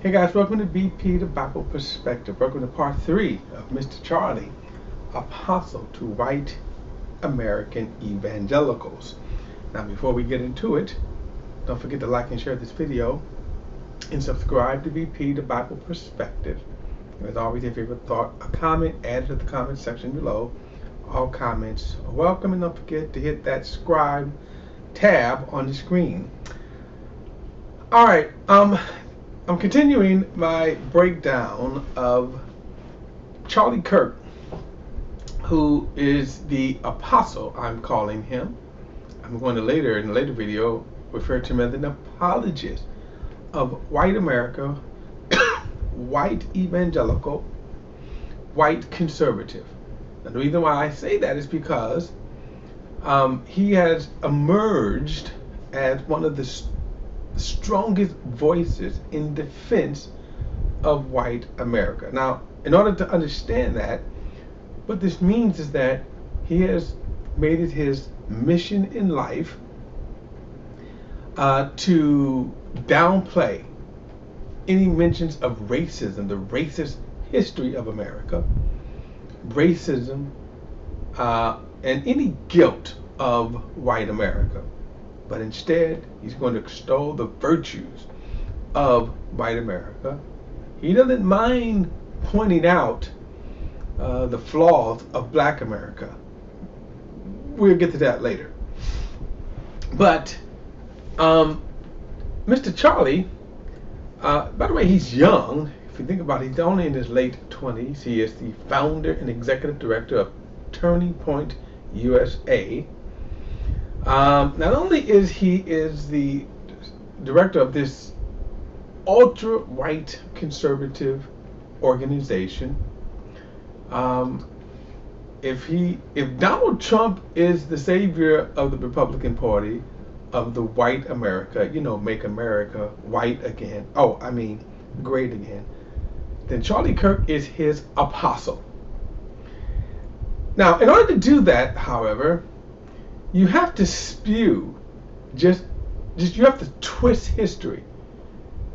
Hey guys, welcome to BP, the Bible Perspective. Welcome to part 3 of Mr. Charlie, Apostle to White American Evangelicals. Now before we get into it, don't forget to like and share this video and subscribe to BP, the Bible Perspective. And as always, if you have a thought, a comment, add it to the comment section below. All comments are welcome, and don't forget to hit that subscribe tab on the screen. Alright, I'm continuing my breakdown of Charlie Kirk, who is the apostle, I'm calling him. I'm going to in a later video, refer to him as an apologist of white America, white evangelical, white conservative. And the reason why I say that is because he has emerged as one of the strongest voices in defense of white America. Now, in order to understand that, what this means is that he has made it his mission in life to downplay any mentions of racism, the racist history of America, racism, and any guilt of white America. But instead, he's going to extol the virtues of white America. He doesn't mind pointing out the flaws of black America. We'll get to that later. But Mr. Charlie, by the way, he's young. If you think about it, he's only in his late 20s. He is the founder and executive director of Turning Point USA. Not only is he the director of this ultra-white conservative organization, if Donald Trump is the savior of the Republican Party, of the white America, make America white again, great again, then Charlie Kirk is his apostle. Now, in order to do that, however, you have to spew, you have to twist history,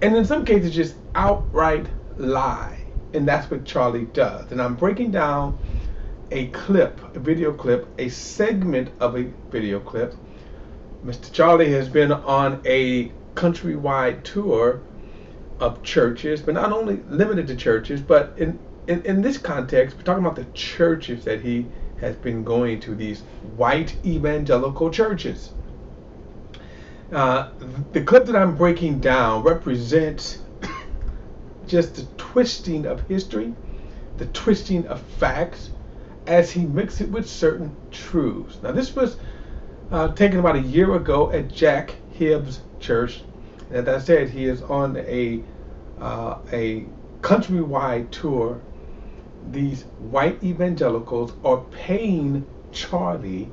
and in some cases just outright lie, and that's what Charlie does. And I'm breaking down a video clip, a segment of a video clip. Mr. Charlie has been on a countrywide tour of churches, but not only limited to churches, but in this context, we're talking about the churches that he has been going to, these white evangelical churches. The clip that I'm breaking down represents just the twisting of history, the twisting of facts, as he mixes it with certain truths. Now, this was taken about a year ago at Jack Hibbs Church. As I said, he is on a countrywide tour. These white evangelicals are paying Charlie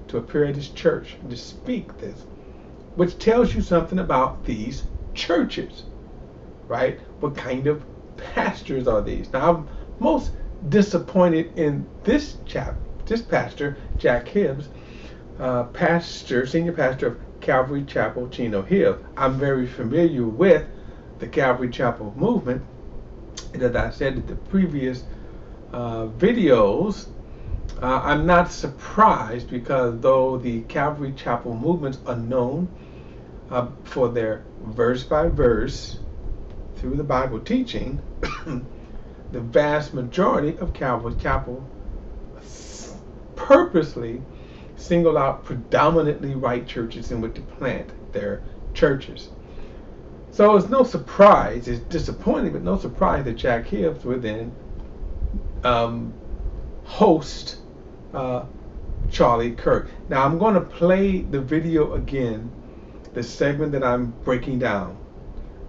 to appear at his church and to speak this, which tells you something about these churches, right? What kind of pastors are these? Now, I'm most disappointed in this pastor, Jack Hibbs, senior pastor of Calvary Chapel Chino Hills. I'm very familiar with the Calvary Chapel movement, and as I said in the previous videos, I'm not surprised, because though the Calvary Chapel movements are known for their verse by verse through the Bible teaching, the vast majority of Calvary Chapel purposely single out predominantly white churches in which to plant their churches. So it's no surprise, it's disappointing, but no surprise that Jack Hibbs would then host Charlie Kirk. Now, I'm going to play the video again, the segment that I'm breaking down.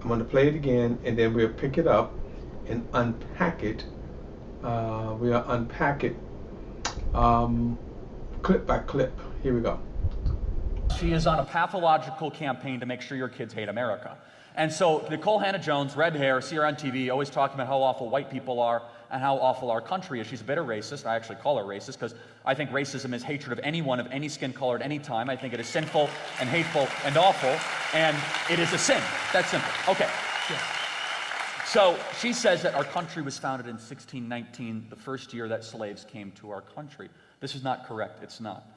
I'm going to play it again, and then we'll pick it up and unpack it. We'll unpack it clip by clip. Here we go. She is on a pathological campaign to make sure your kids hate America. And so Nicole Hannah-Jones, red hair, see her on TV, always talking about how awful white people are and how awful our country is. She's a bitter racist. I actually call her racist because I think racism is hatred of anyone of any skin color at any time. I think it is sinful and hateful and awful, and it is a sin. That's simple. Okay. Yeah. So she says that our country was founded in 1619, the first year that slaves came to our country. This is not correct. It's not.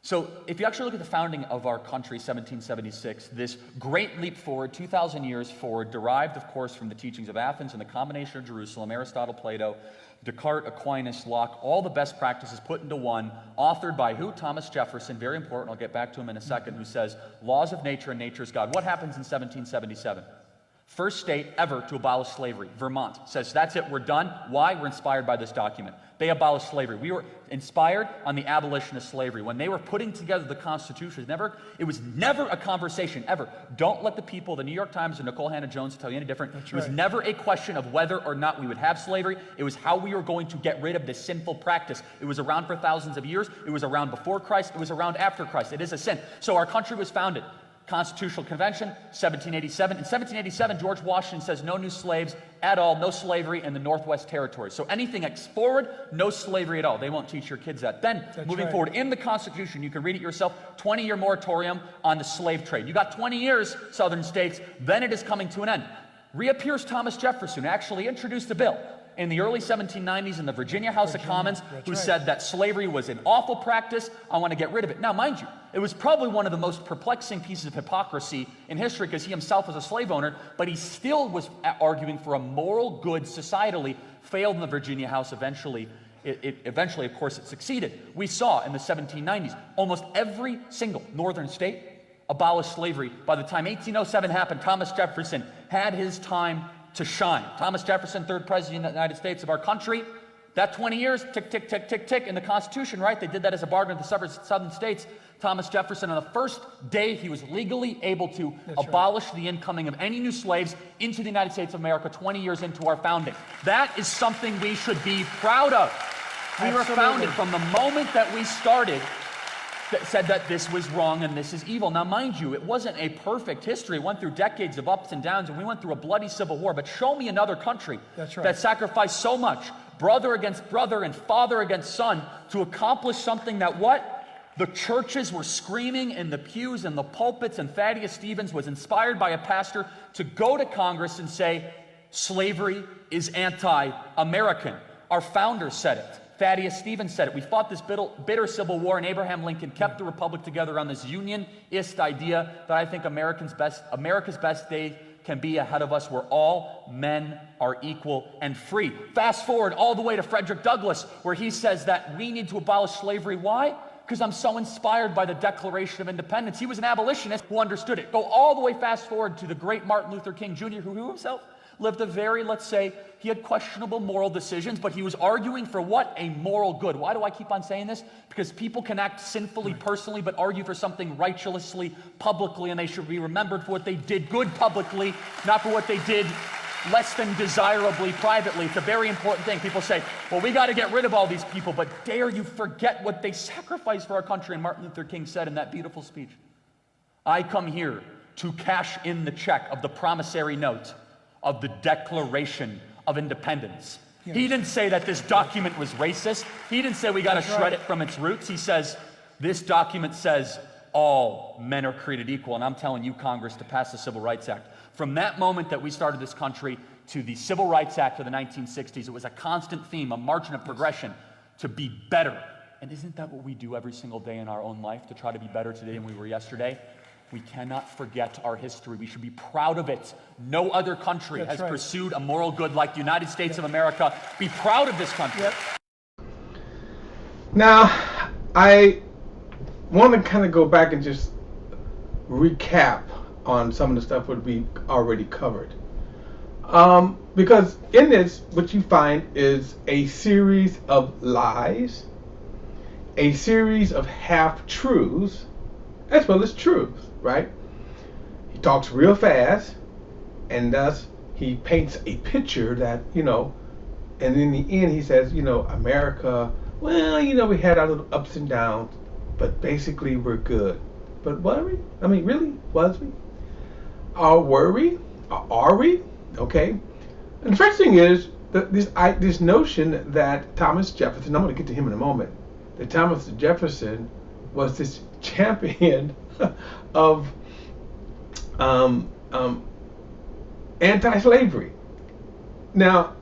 So if you actually look at the founding of our country, 1776, this great leap forward, 2,000 years forward, derived, of course, from the teachings of Athens and the combination of Jerusalem, Aristotle, Plato, Descartes, Aquinas, Locke, all the best practices put into one, authored by who? Thomas Jefferson, very important, I'll get back to him in a second, who says, laws of nature and nature's God. What happens in 1777? First state ever to abolish slavery, Vermont, says that's it, we're done. Why? We're inspired by this document. They abolished slavery. We were inspired on the abolition of slavery. When they were putting together the Constitution, it was never a conversation, ever. Don't let the people, the New York Times or Nicole Hannah-Jones tell you any different. It was never a question of whether or not we would have slavery. It was how we were going to get rid of this sinful practice. It was around for thousands of years. It was around before Christ. It was around after Christ. It is a sin. So our country was founded. Constitutional Convention, 1787. In 1787, George Washington says no new slaves at all, no slavery in the Northwest Territories. So anything forward, no slavery at all. They won't teach your kids that. Then, moving forward, in the Constitution, you can read it yourself, 20-year moratorium on the slave trade. You got 20 years, southern states, then it is coming to an end. Reappears Thomas Jefferson, who actually introduced a bill in the early 1790s in the Virginia House of Commons, who said that slavery was an awful practice, I want to get rid of it. Now, mind you, it was probably one of the most perplexing pieces of hypocrisy in history because he himself was a slave owner, but he still was arguing for a moral good societally, failed in the Virginia House eventually. Eventually, of course, it succeeded. We saw in the 1790s, almost every single northern state abolished slavery. By the time 1807 happened, Thomas Jefferson had his time to shine. Thomas Jefferson, third president of the United States of our country. That 20 years, tick, tick, tick, tick, tick, in the Constitution, right? They did that as a bargain with the southern states. Thomas Jefferson, on the first day he was legally able to abolish the incoming of any new slaves into the United States of America 20 years into our founding. That is something we should be proud of. We were founded from the moment that we started that said that this was wrong and this is evil. Now, mind you, it wasn't a perfect history. It went through decades of ups and downs, and we went through a bloody civil war. But show me another country that sacrificed so much, brother against brother and father against son, to accomplish something that what? The churches were screaming in the pews and the pulpits, and Thaddeus Stevens was inspired by a pastor to go to Congress and say, slavery is anti-American. Our founders said it. Thaddeus Stevens said it. We fought this bitter civil war, and Abraham Lincoln kept the republic together on this unionist idea that I think America's best day can be ahead of us, where all men are equal and free. Fast forward all the way to Frederick Douglass, where he says that we need to abolish slavery. Why? Because I'm so inspired by the Declaration of Independence. He was an abolitionist who understood it. Go all the way fast forward to the great Martin Luther King Jr., who himself lived a very, let's say, he had questionable moral decisions, but he was arguing for what? A moral good. Why do I keep on saying this? Because people can act sinfully personally, but argue for something righteously publicly, and they should be remembered for what they did good publicly, not for what they did less than desirably privately. It's a very important thing. People say, well, we got to get rid of all these people, but dare you forget what they sacrificed for our country. And Martin Luther King said in that beautiful speech, I come here to cash in the check of the promissory note of the Declaration of Independence. Yes. He didn't say that this document was racist. He didn't say we got to shred it from its roots. He says, this document says all men are created equal. And I'm telling you, Congress, to pass the Civil Rights Act. From that moment that we started this country to the Civil Rights Act of the 1960s, it was a constant theme, a margin of progression to be better. And isn't that what we do every single day in our own life, to try to be better today than we were yesterday? We cannot forget our history. We should be proud of it. No other country has pursued a moral good like the United States of America. Be proud of this country. Now, I want to kind of go back and just recap on some of the stuff that we already covered. Because in this, what you find is a series of lies, a series of half-truths, as well as truths, right? He talks real fast, and thus he paints a picture that, and in the end he says, America, well, we had our little ups and downs, but basically we're good. But were we? I mean, really? Was we? Were we? Are we? Okay. And the first thing is this notion that Thomas Jefferson, I'm going to get to him in a moment, that Thomas Jefferson was this champion of anti-slavery. Now,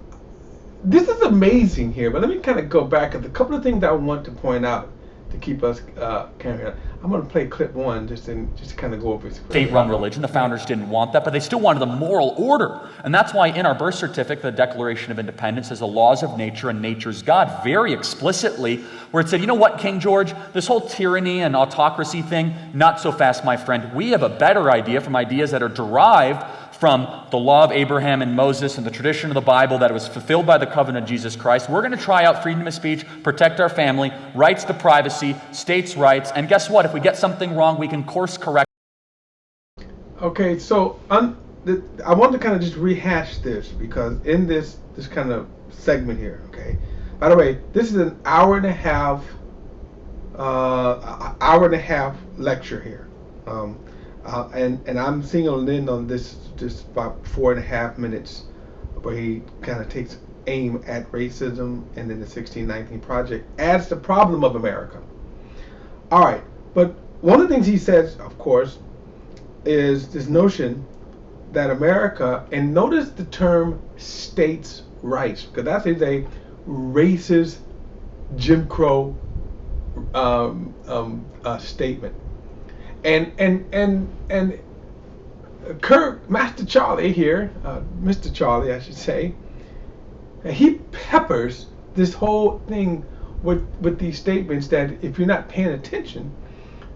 this is amazing here, but let me kind of go back. A couple of things I want to point out to keep us carrying on. I'm going to play clip one just to kind of go over it. State-run religion. The founders didn't want that, but they still wanted the moral order. And that's why in our birth certificate, the Declaration of Independence says the laws of nature and nature's God very explicitly, where it said, you know what, King George, this whole tyranny and autocracy thing, not so fast, my friend. We have a better idea from ideas that are derived from the law of Abraham and Moses and the tradition of the Bible that was fulfilled by the covenant of Jesus Christ. We're going to try out freedom of speech, protect our family, rights to privacy, states' rights, and guess what? If we get something wrong, we can course correct. Okay, so I want to kind of just rehash this because in this kind of segment here, okay. By the way, this is an hour and a half lecture here. And I'm singling in on this just about 4.5 minutes where he kind of takes aim at racism, and then the 1619 Project adds the problem of America. All right, but one of the things he says, of course, is this notion that America, and notice the term states' rights, because that is a racist Jim Crow statement. And Kirk, Master Charlie here, Mr. Charlie, I should say, he peppers this whole thing with these statements that if you're not paying attention,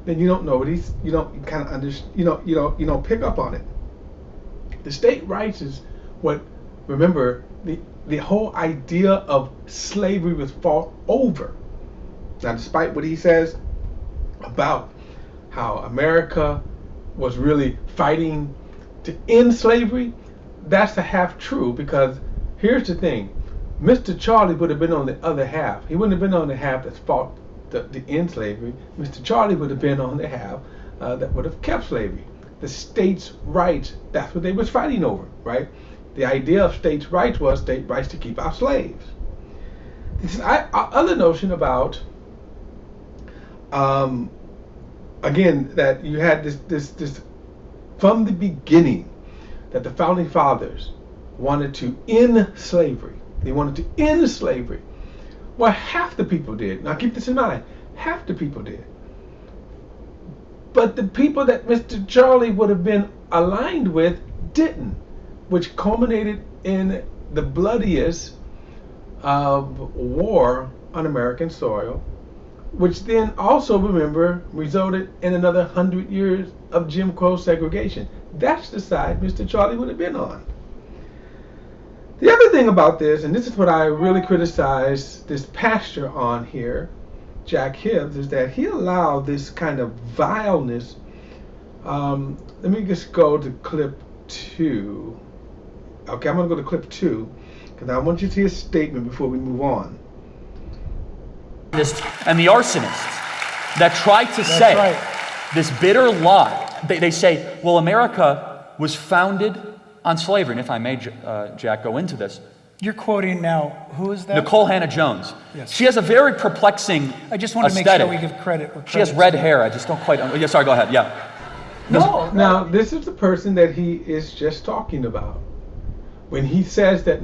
then you don't know what you don't kind of understand, you don't pick up on it. The state rights is what, remember, the whole idea of slavery was fought over. Now, despite what he says about how America was really fighting to end slavery, that's a half true, because here's the thing. Mr. Charlie would have been on the other half. He wouldn't have been on the half that fought the end slavery. Mr. Charlie would have been on the half that would have kept slavery. The states' rights, that's what they was fighting over, right? The idea of states' rights was state rights to keep our slaves. This other notion about again, that you had this from the beginning, that the founding fathers wanted to end slavery. They wanted to end slavery. Well, half the people did. Now keep this in mind. Half the people did. But the people that Mr. Charlie would have been aligned with didn't, which culminated in the bloodiest war on American soil, which then also, remember, resulted in another 100 years of Jim Crow segregation. That's the side Mr. Charlie would have been on. The other thing about this, and this is what I really criticize this pastor on here, Jack Hibbs, is that he allowed this kind of vileness. Let me just go to clip 2. Okay, I'm going to go to clip 2 because I want you to see a statement before we move on. And the arsonists that try to say this bitter lie, they say, well, America was founded on slavery. And if I may, Jack, go into this. You're quoting now, who is that? Nikole Hannah-Jones. Yes. She has a very perplexing I just want to make aesthetic. sure we give credit. She has red hair. I just don't quite. Yeah, sorry, go ahead. Yeah. Now, this is the person that he is just talking about. When he says that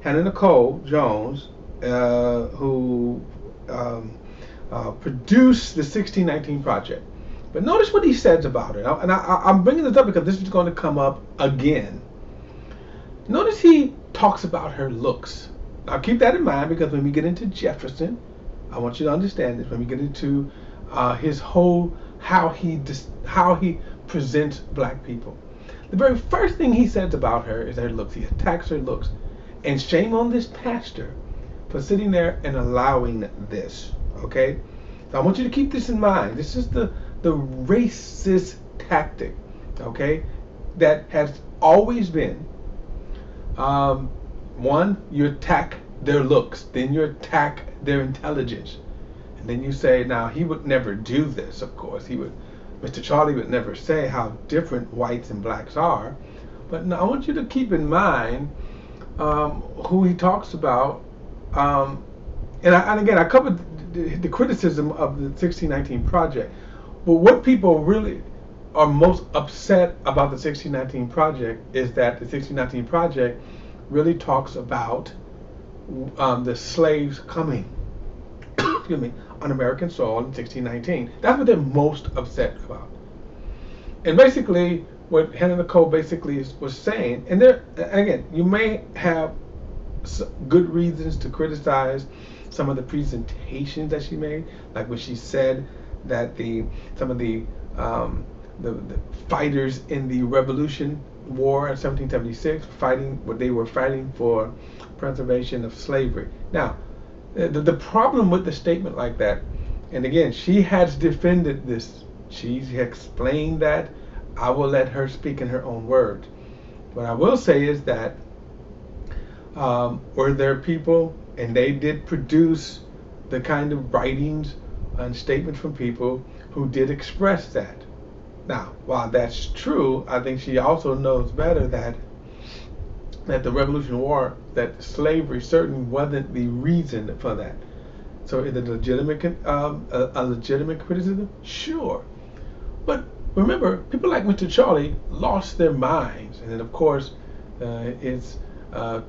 Hannah Nicole Jones, who produced the 1619 Project. But notice what he says about it. And I'm bringing this up because this is going to come up again. Notice he talks about her looks. Now keep that in mind, because when we get into Jefferson, I want you to understand this. When we get into his whole, how he presents black people. The very first thing he says about her is her looks. He attacks her looks. And shame on this pastor for sitting there and allowing this, okay? So I want you to keep this in mind. This is the racist tactic, okay, that has always been, one, you attack their looks, then you attack their intelligence, and then you say, now he would never do this, of course. Mr. Charlie would never say how different whites and blacks are, but now I want you to keep in mind who he talks about. And again, I covered the criticism of the 1619 Project. But what people really are most upset about the 1619 Project is that the 1619 Project really talks about the slaves coming excuse me, on American soil in 1619. That's what they're most upset about. And basically, what Hannah Nicole basically was saying, and there again, you may have good reasons to criticize some of the presentations that she made, like when she said that some of the fighters in the Revolution War in 1776 they were fighting for preservation of slavery. Now, the problem with the statement like that, and again, she has defended this. She explained that. I will let her speak in her own words. What I will say is that were there people, and they did produce the kind of writings and statements from people who did express that. Now, while that's true, I think she also knows better that the Revolutionary War, that slavery certainly wasn't the reason for that. So is it a legitimate criticism? Sure. But remember, people like Mr. Charlie lost their minds. And then, of course, it's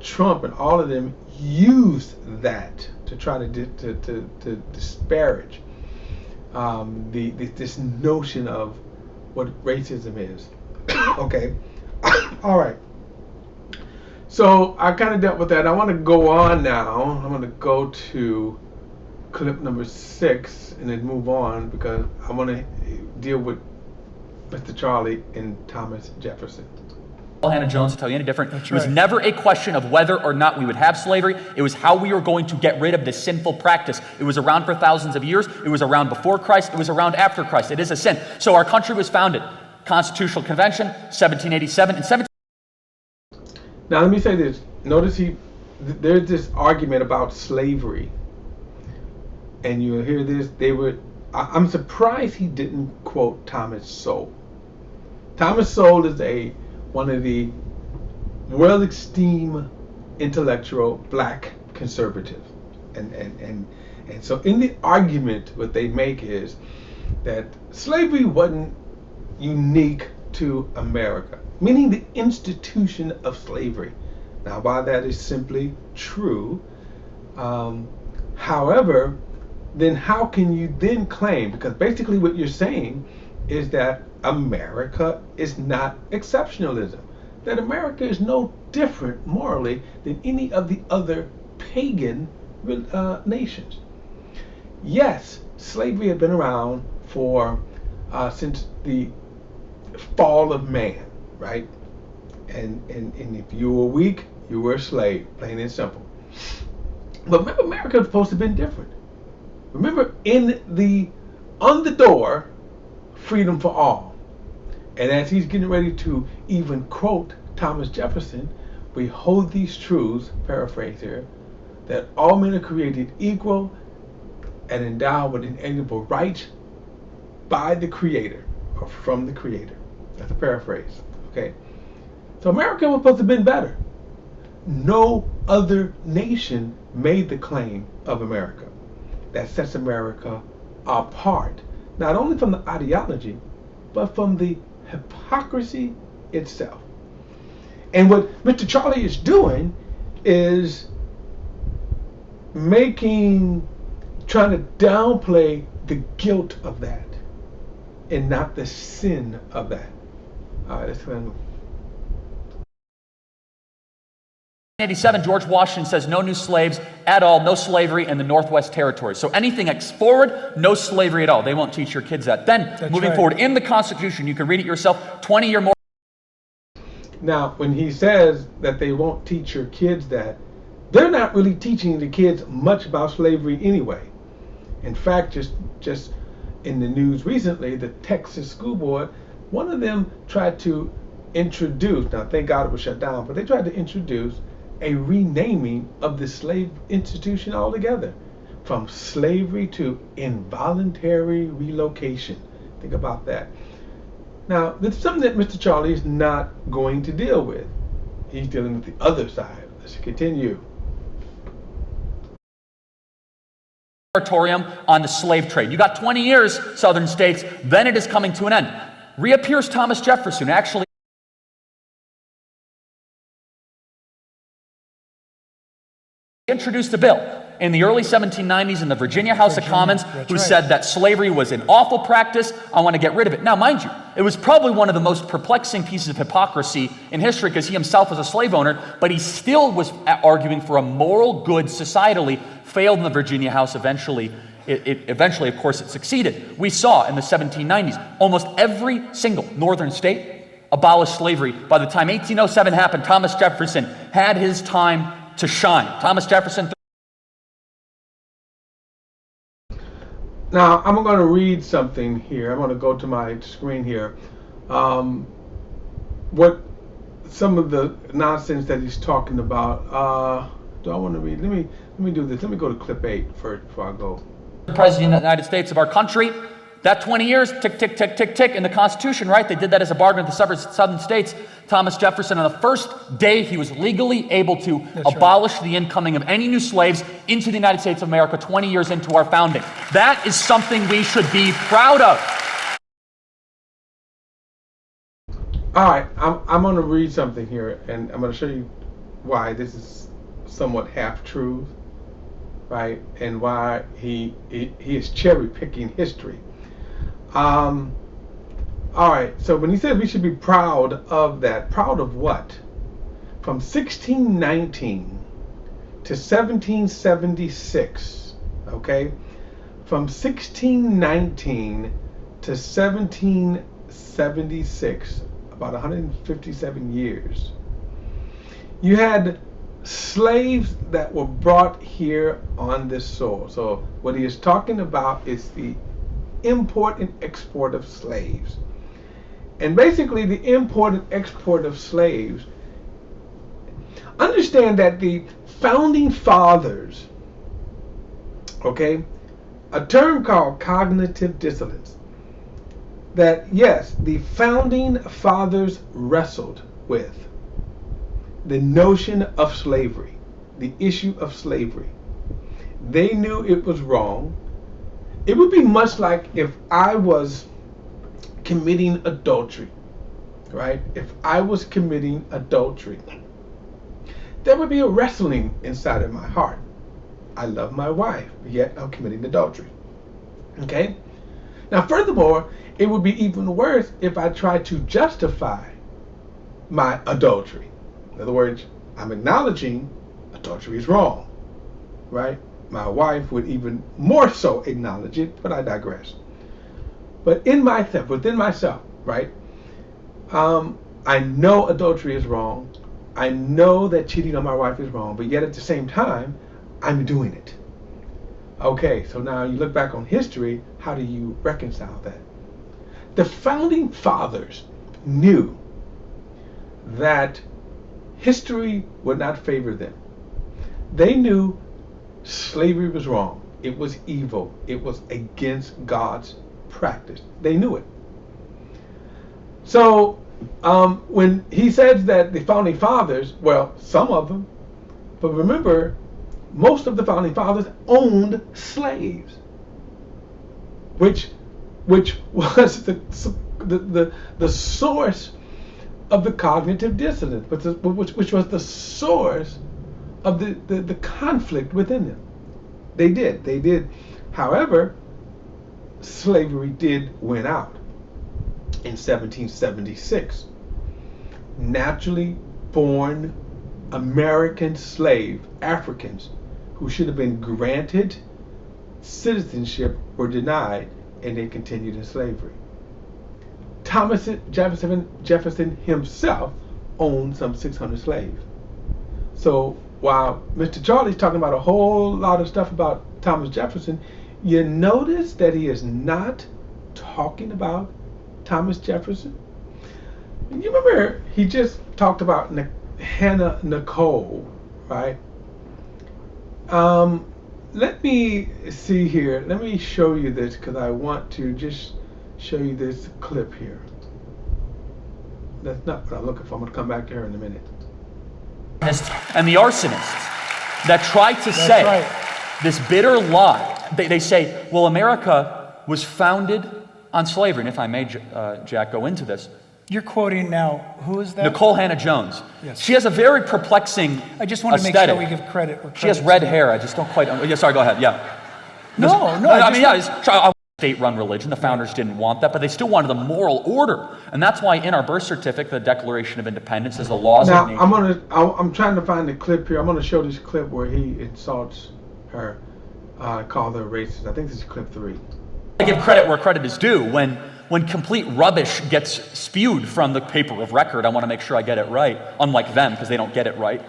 Trump and all of them used that to try to disparage this notion of what racism is. Okay. All right. So I kind of dealt with that. I want to go on now. I'm going to go to clip number 6 and then move on, because I want to deal with Mr. Charlie and Thomas Jefferson. Hannah Jones to tell you any different. That's it was right. never a question of whether or not we would have slavery. It was how we were going to get rid of this sinful practice. It was around for thousands of years. It was around before Christ. It was around after Christ. It is a sin. So our country was founded. Constitutional Convention, 1787 and 17. Now let me say this. Notice there's this argument about slavery, and you'll hear this. I'm surprised he didn't quote Thomas Sowell. Thomas Sowell is one of the well-esteemed intellectual black conservatives, and so in the argument, what they make is that slavery wasn't unique to America, meaning the institution of slavery. Now, while that is simply true, however, then how can you then claim, because basically what you're saying is that America is not exceptionalism, that America is no different morally than any of the other pagan nations. Yes, slavery had been around since the fall of man, right? And if you were weak, you were a slave, plain and simple. But remember, America was supposed to have been different. Remember, on the door, freedom for all. And as he's getting ready to even quote Thomas Jefferson, we hold these truths, paraphrase here, that all men are created equal and endowed with inalienable rights by the Creator, or from the Creator. That's a paraphrase, okay? So America was supposed to have been better. No other nation made the claim of America. That sets America apart, not only from the ideology, but from the hypocrisy itself. And what Mr. Charlie is doing is trying to downplay the guilt of that and not the sin of that. All right, let's go ahead and move. 1887, George Washington says no new slaves at all, no slavery in the Northwest Territories. So anything forward, no slavery at all. They won't teach your kids that. Then, moving forward, in the Constitution, you can read it yourself, 20 or more. Now, when he says that they won't teach your kids that, they're not really teaching the kids much about slavery anyway. In fact, just in the news recently, the Texas School Board, one of them tried to introduce, now thank God it was shut down, but they tried to introduce a renaming of the slave institution altogether, from slavery to involuntary relocation. Think about that. Now, this is something that Mr. Charlie is not going to deal with. He's dealing with the other side. Let's continue. Moratorium on the slave trade. You got 20 years, southern states, then it is coming to an end. reappears Thomas Jefferson, who actually introduced a bill in the early 1790s in the Virginia House of Commons who said that slavery was an awful practice. I want to get rid of it. Now, mind you, it was probably one of the most perplexing pieces of hypocrisy in history because he himself was a slave owner, but he still was arguing for a moral good societally, failed in the Virginia House eventually. Eventually, of course, it succeeded. We saw in the 1790s, almost every single northern state abolished slavery. By the time 1807 happened, Thomas Jefferson had his time to shine. Thomas Jefferson. Now, I'm going to read something here. I'm going to go to my screen here. What some of the nonsense that he's talking about. Do I want to read? Let me do this. Let me go to clip 8 first before I go. President of the United States of our country. That 20 years, tick, tick, tick, tick, tick, in the Constitution, right? They did that as a bargain with the southern states. Thomas Jefferson, on the first day he was legally able to abolish the incoming of any new slaves into the United States of America 20 years into our founding. That is something we should be proud of. All right, I'm going to read something here, and I'm going to show you why this is somewhat half-truth, right? And why he is cherry-picking history. All right, so when he says we should be proud of that, proud of what? From 1619 to 1776, okay? From 1619 to 1776, about 157 years, you had slaves that were brought here on this soil. So what he is talking about is the import and export of slaves. And basically the import and export of slaves, understand that the founding fathers, okay, a term called cognitive dissonance, that yes, the founding fathers wrestled with the notion of slavery, the issue of slavery. They knew it was wrong. It would be much like if I was committing adultery, right? If I was committing adultery, there would be a wrestling inside of my heart. I love my wife, yet I'm committing adultery. Okay? Now, furthermore, it would be even worse if I tried to justify my adultery. In other words, I'm acknowledging adultery is wrong, right? My wife would even more so acknowledge it, but I digress. But in myself, within myself, right? I know adultery is wrong. I know that cheating on my wife is wrong, but yet at the same time, I'm doing it. Okay, so now you look back on history, how do you reconcile that? The founding fathers knew that history would not favor them. They knew slavery was wrong. It was evil. It was against God's practice. They knew it. So when he says that the founding fathers, well, some of them, but remember, most of the founding fathers owned slaves, which was the source of the cognitive dissonance, which was the source of the conflict within them. They did. However, slavery did win out in 1776. Naturally born American slave Africans who should have been granted citizenship were denied, and they continued in slavery. Thomas Jefferson himself owned some 600 slaves. So while Mr. Charlie's talking about a whole lot of stuff about Thomas Jefferson, you notice that he is not talking about Thomas Jefferson. You remember he just talked about Hannah Nicole, right? Let me see here. Let me show you this because I want to just show you this clip here. That's not what I'm looking for. I'm going to come back to her in a minute. And the arsonists that try to say this bitter lie. They say, well, America was founded on slavery. And if I may, Jack, go into this. You're quoting now, who is that? Nicole Hannah-Jones. Yes. She has a very perplexing I just want to make aesthetic. sure we give credit where She has credit's red due. hair. I just don't quite. Yeah, sorry. Go ahead. Yeah. No. I mean, yeah. It's state-run religion. The founders didn't want that, but they still wanted the moral order, and that's why in our birth certificate, the Declaration of Independence is the laws Now, of nature. I'm trying to find the clip here. I'm going to show this clip where he insults her, called her racist. I think this is clip 3. I give credit where credit is due. When complete rubbish gets spewed from the paper of record, I want to make sure I get it right, unlike them, because they don't get it right.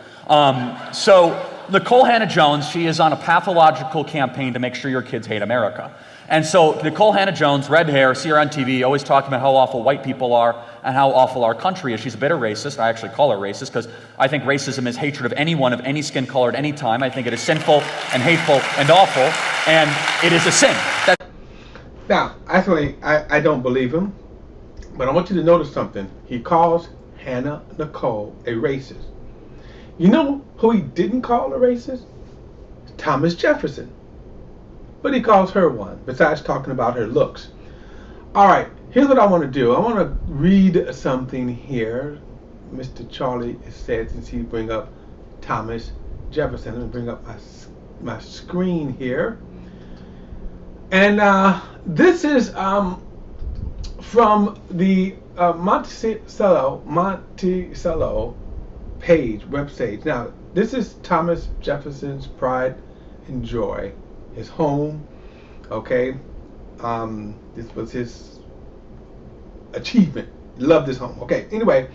So Nicole Hannah-Jones, she is on a pathological campaign to make sure your kids hate America. And so Nicole Hannah-Jones, red hair, see her on TV, always talking about how awful white people are and how awful our country is. She's a bitter racist. I actually call her racist because I think racism is hatred of anyone of any skin color at any time. I think it is sinful and hateful and awful, and it is a sin. Now, actually, I don't believe him, but I want you to notice something. He calls Hannah Nicole a racist. You know who he didn't call a racist? Thomas Jefferson. But he calls her one, besides talking about her looks. All right, here's what I want to do. I want to read something here. Mr. Charlie said, since he bring up Thomas Jefferson, let me bring up my screen here. And this is from the Monticello page, website. Now, this is Thomas Jefferson's pride and joy, his home. Okay, this was his achievement. He loved his home. Okay, anyway,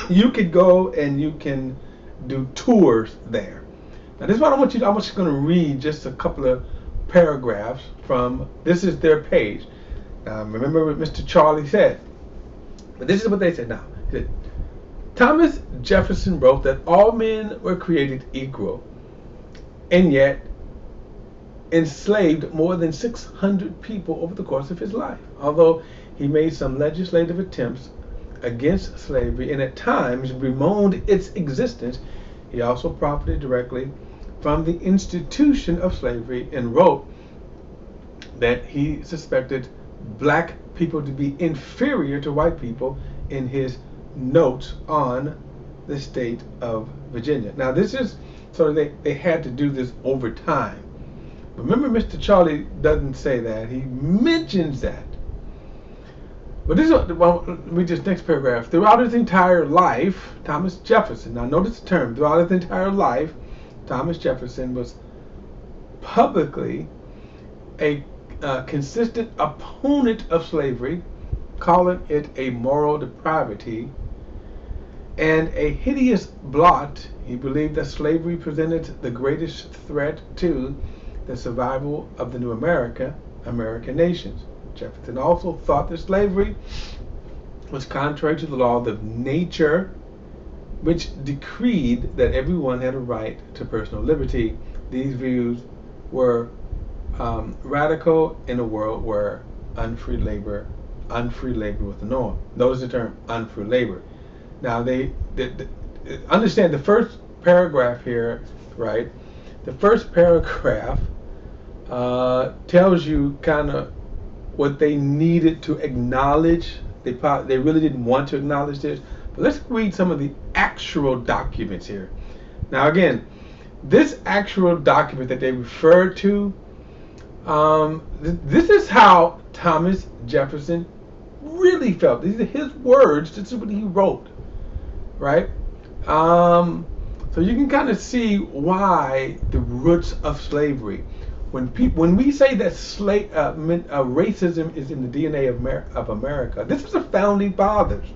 you could go and you can do tours there. Now, this is what I want you to. I'm just going to read just a couple of paragraphs from. This is their page. Now, remember what Mr. Charlie said. But this is what they said now. He said, Thomas Jefferson wrote that all men were created equal, and yet enslaved more than 600 people over the course of his life. Although he made some legislative attempts against slavery and at times bemoaned its existence, he also profited directly from the institution of slavery and wrote that he suspected black people to be inferior to white people in his notes on the state of Virginia. Now, this is so they had to do this over time. Remember, Mr. Charlie doesn't say that. He mentions that. But this is, well, read this next paragraph. Throughout his entire life, Thomas Jefferson, now notice the term, throughout his entire life, Thomas Jefferson was publicly a consistent opponent of slavery, calling it a moral depravity and a hideous blot. He believed that slavery presented the greatest threat to the survival of the new American nations. Jefferson also thought that slavery was contrary to the law of nature, which decreed that everyone had a right to personal liberty. These views were radical in a world where unfree labor was the norm. Notice the term unfree labor. Now they understand the first paragraph here, right? The first paragraph tells you kind of what they needed to acknowledge. They really didn't want to acknowledge this. But let's read some of the actual documents here. Now again, this actual document that they refer to, this is how Thomas Jefferson really felt. These are his words. This is what he wrote, right? So you can kind of see why the roots of slavery. When we say that racism is in the DNA of America, this is the founding fathers.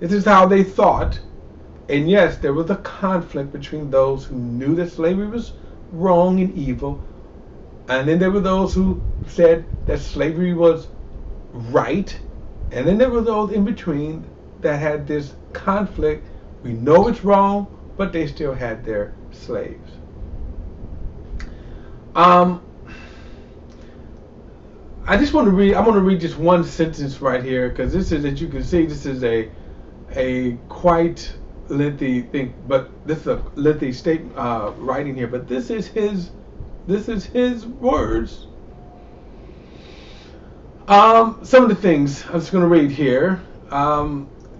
This is how they thought. And yes, there was a conflict between those who knew that slavery was wrong and evil, and then there were those who said that slavery was right, and then there were those in between that had this conflict. We know it's wrong, but they still had their slaves. I just want to read. I'm going to read just one sentence right here, because this is, as you can see, this is a quite lengthy thing, but this is a lengthy statement writing here. But this is his words. Some of the things I'm just going to read here.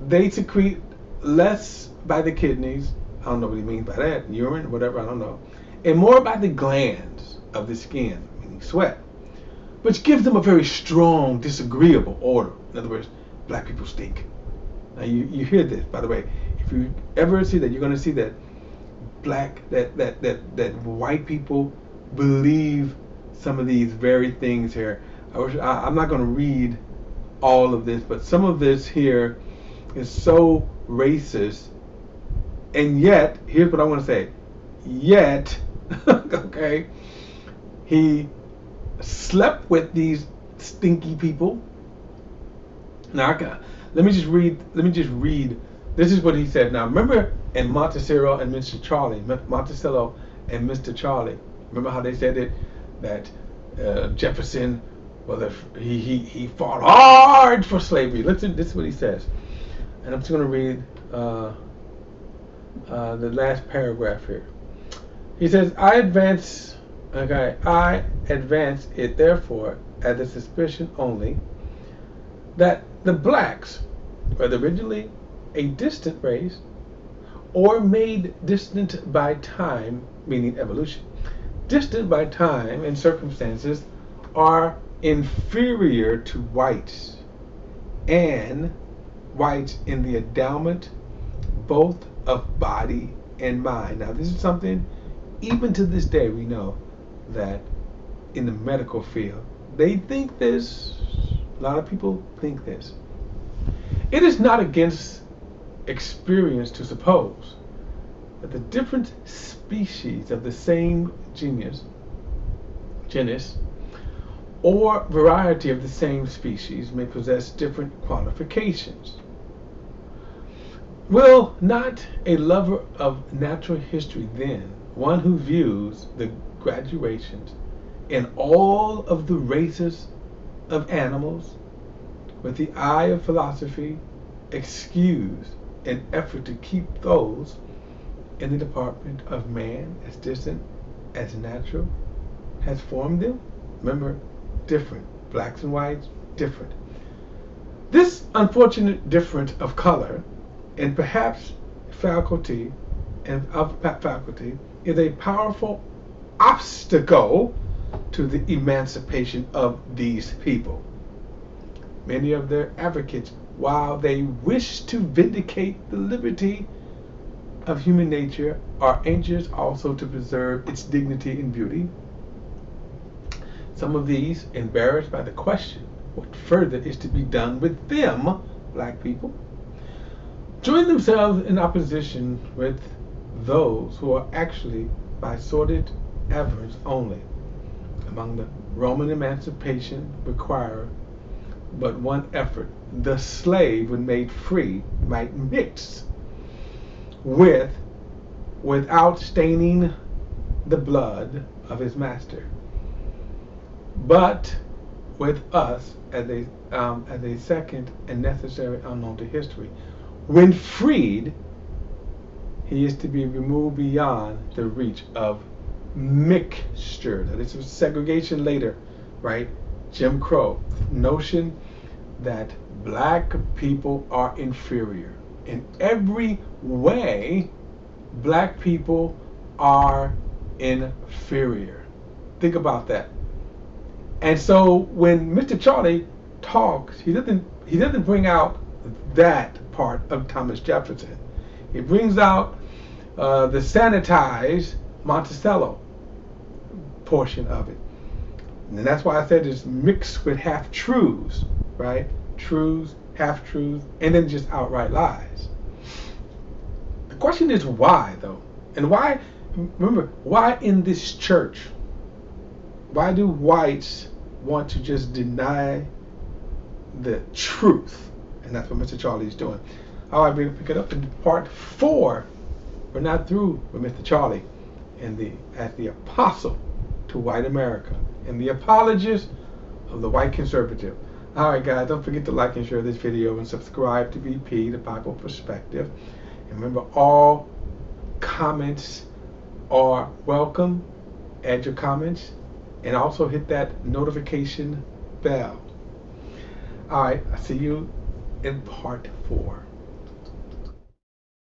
They secrete less by the kidneys. I don't know what he means by that. Urine, whatever, I don't know. And more by the glands of the skin, meaning sweat, which gives them a very strong, disagreeable odor. In other words, black people stink. Now you hear this, by the way. If you ever see that, you're going to see that that white people believe some of these very things here. I'm not going to read all of this, but some of this here is so racist. And yet, here's what I want to say. Yet, okay, he slept with these stinky people. Now, let me just read. This is what he said. Now, remember in Monticello and Mr. Charlie, remember how they said it, that Jefferson, well, he fought hard for slavery. Listen, this is what he says. And I'm just going to read the last paragraph here. He says, I advance it therefore as a suspicion only that the blacks, whether originally a distant race or made distant by time, meaning evolution, distant by time and circumstances, are inferior to whites, and whites in the endowment both of body and mind. Now, this is something, even to this day, we know that in the medical field, they think this, a lot of people think this. It is not against experience to suppose that the different species of the same genus, or variety of the same species may possess different qualifications. Will not a lover of natural history then, one who views the graduations in all of the races of animals with the eye of philosophy, excuse an effort to keep those in the department of man as distant as natural has formed them? Remember, different. Blacks and whites, different. This unfortunate difference of color and perhaps faculty is a powerful obstacle to the emancipation of these people. Many of their advocates, while they wish to vindicate the liberty of human nature, are anxious also to preserve its dignity and beauty. Some of these, embarrassed by the question what further is to be done with them, black people, join themselves in opposition with those who are actually by sordid avarice only. Among the Roman emancipation require but one effort. The slave, when made free, might mix without staining the blood of his master. But with us, as a second and necessary unknown to history, when freed, he is to be removed beyond the reach of mixture. Now, this was segregation later, right? Jim Crow. Notion that black people are inferior. In every way, black people are inferior. Think about that. And so when Mr. Charlie talks, he doesn't bring out that part of Thomas Jefferson. He brings out the sanitized Monticello portion of it. And that's why I said it's mixed with half-truths, right? Truths, half-truths, and then just outright lies. The question is why, though? And why, remember, why in this church? Why do whites want to just deny the truth? And that's what Mr. Charlie is doing. All right, we'll pick it up in part 4. We're not through with Mr. Charlie as the apostle to white America and the apologist of the white conservative. All right, guys, don't forget to like and share this video and subscribe to BP, the Bible Perspective. And remember, all comments are welcome. Add your comments and also hit that notification bell. All right, I'll see you in part 4.